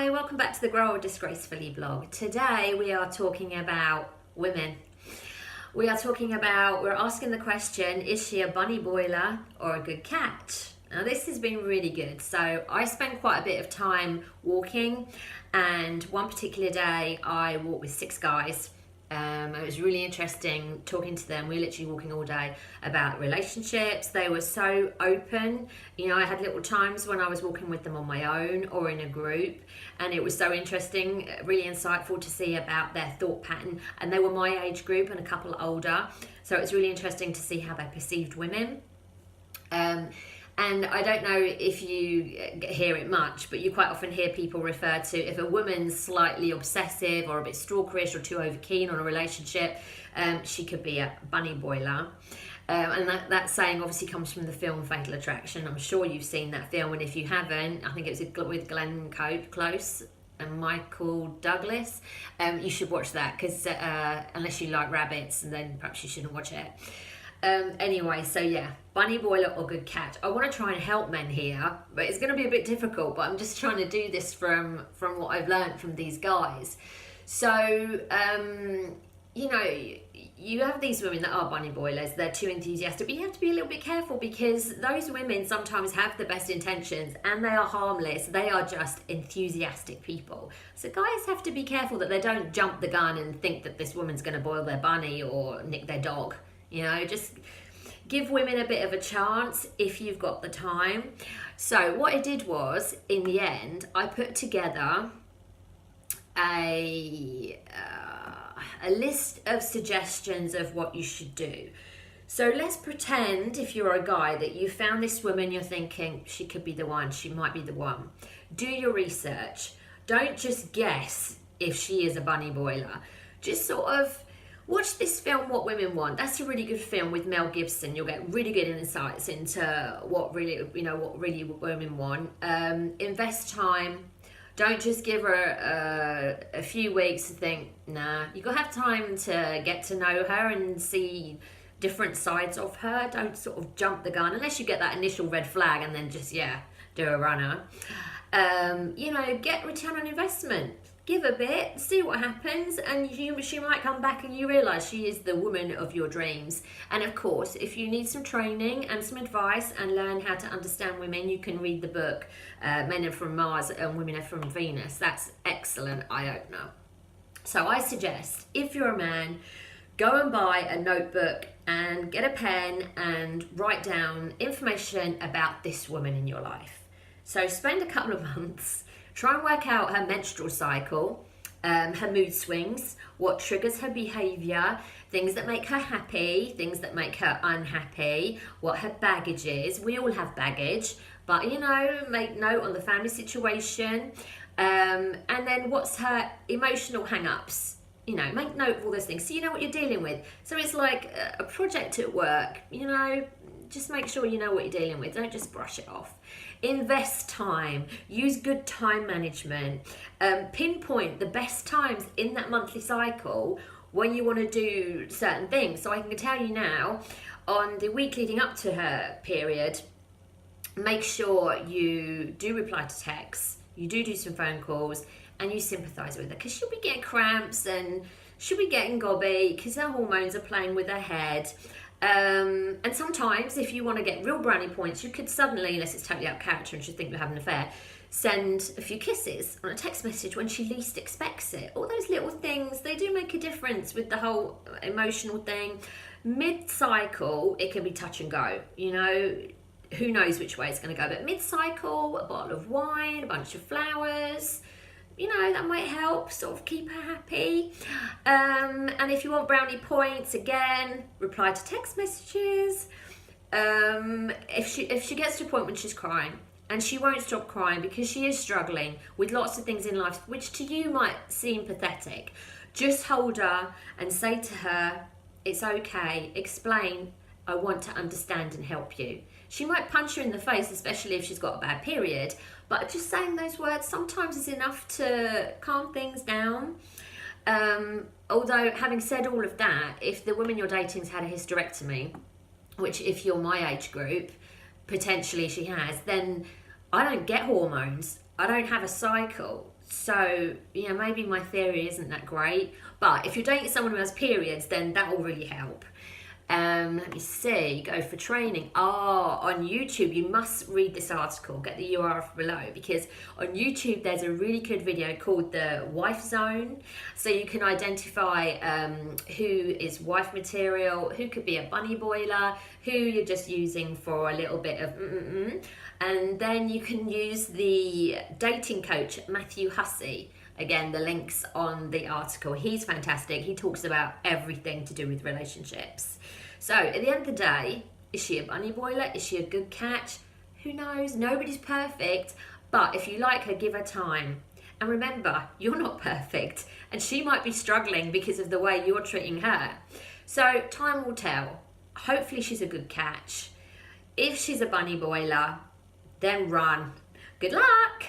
Hi, welcome back to the Grow Old Disgracefully blog. Today we are talking about women. We're asking the question, is she a bunny boiler or a good cat? Now this has been really good. So I spent quite a bit of time walking, and one particular day I walked with 6 guys. It was really interesting talking to them. We were literally walking all day about relationships. They were so open. You know, I had little times when I was walking with them on my own or in a group, and it was so interesting, really insightful to see about their thought pattern. And they were my age group and a couple older, so it was really interesting to see how they perceived women. And I don't know if you hear it much, but you quite often hear people refer to, if a woman's slightly obsessive or a bit stalkerish or too over keen on a relationship, she could be a bunny boiler. And that saying obviously comes from the film Fatal Attraction. I'm sure you've seen that film, and if you haven't, I think it was with Glen Close and Michael Douglas. You should watch that, because unless you like rabbits, and then perhaps you shouldn't watch it. Anyway, so yeah, bunny boiler or good cat. I want to try and help men here, but it's going to be a bit difficult, but I'm just trying to do this from what I've learned from these guys. So, you know, you have these women that are bunny boilers, they're too enthusiastic, but you have to be a little bit careful, because those women sometimes have the best intentions and they are harmless. They are just enthusiastic people. So guys have to be careful that they don't jump the gun and think that this woman's going to boil their bunny or nick their dog. You know, just give women a bit of a chance if you've got the time. So what I did was, in the end, I put together a list of suggestions of what you should do. So let's pretend, if you're a guy, that you found this woman, you're thinking, she could be the one, she might be the one. Do your research. Don't just guess if she is a bunny boiler. Just sort of watch this film, What Women Want. That's a really good film with Mel Gibson. You'll get really good insights into what really women want. Invest time. Don't just give her a few weeks to think, nah. You've got to have time to get to know her and see different sides of her. Don't sort of jump the gun, unless you get that initial red flag and then just, do a runner. You know, get return on investment. Give a bit, see what happens, and she might come back and you realise she is the woman of your dreams. And of course, if you need some training and some advice and learn how to understand women, you can read the book Men Are From Mars and Women Are From Venus. That's excellent eye-opener. So I suggest, if you're a man, go and buy a notebook and get a pen and write down information about this woman in your life. So spend a couple of months. Try and work out her menstrual cycle, her mood swings, what triggers her behaviour, things that make her happy, things that make her unhappy, what her baggage is. We all have baggage, but, you know, make note on the family situation. And then what's her emotional hang-ups? You know, make note of all those things so you know what you're dealing with. So it's like a project at work, you know, just make sure you know what you're dealing with. Don't just brush it off. Invest time. Use good time management. Pinpoint the best times in that monthly cycle when you want to do certain things. So I can tell you now, on the week leading up to her period, make sure you do reply to texts, you do some phone calls, and you sympathise with her, because she'll be getting cramps and she'll be getting gobby because her hormones are playing with her head. And sometimes, if you want to get real brownie points, you could suddenly, unless it's totally out of character and she'll think you're having an affair, send a few kisses on a text message when she least expects it. All those little things, they do make a difference with the whole emotional thing. Mid-cycle, it can be touch and go. You know, who knows which way it's going to go. But mid-cycle, a bottle of wine, a bunch of flowers, you know, that might help sort of keep her happy. And if you want brownie points, again, reply to text messages. If she gets to a point when she's crying, and she won't stop crying because she is struggling with lots of things in life, which to you might seem pathetic, just hold her and say to her, it's okay, explain, I want to understand and help you. She might punch you in the face, especially if she's got a bad period, but just saying those words sometimes is enough to calm things down. Although, having said all of that, if the woman you're dating's had a hysterectomy, which if you're my age group, potentially she has, then I don't get hormones. I don't have a cycle. So, you know, maybe my theory isn't that great. But if you're dating someone who has periods, then that will really help. Let me see, go for training. On YouTube, you must read this article, get the URL below, because on YouTube there's a really good video called the wife zone. So you can identify who is wife material, who could be a bunny boiler, who you're just using for a little bit of and then you can use the dating coach Matthew Hussey. Again, the link's on the article. He's fantastic. He talks about everything to do with relationships. So at the end of the day, is she a bunny boiler? Is she a good catch? Who knows? Nobody's perfect. But if you like her, give her time. And remember, you're not perfect. And she might be struggling because of the way you're treating her. So time will tell. Hopefully she's a good catch. If she's a bunny boiler, then run. Good luck.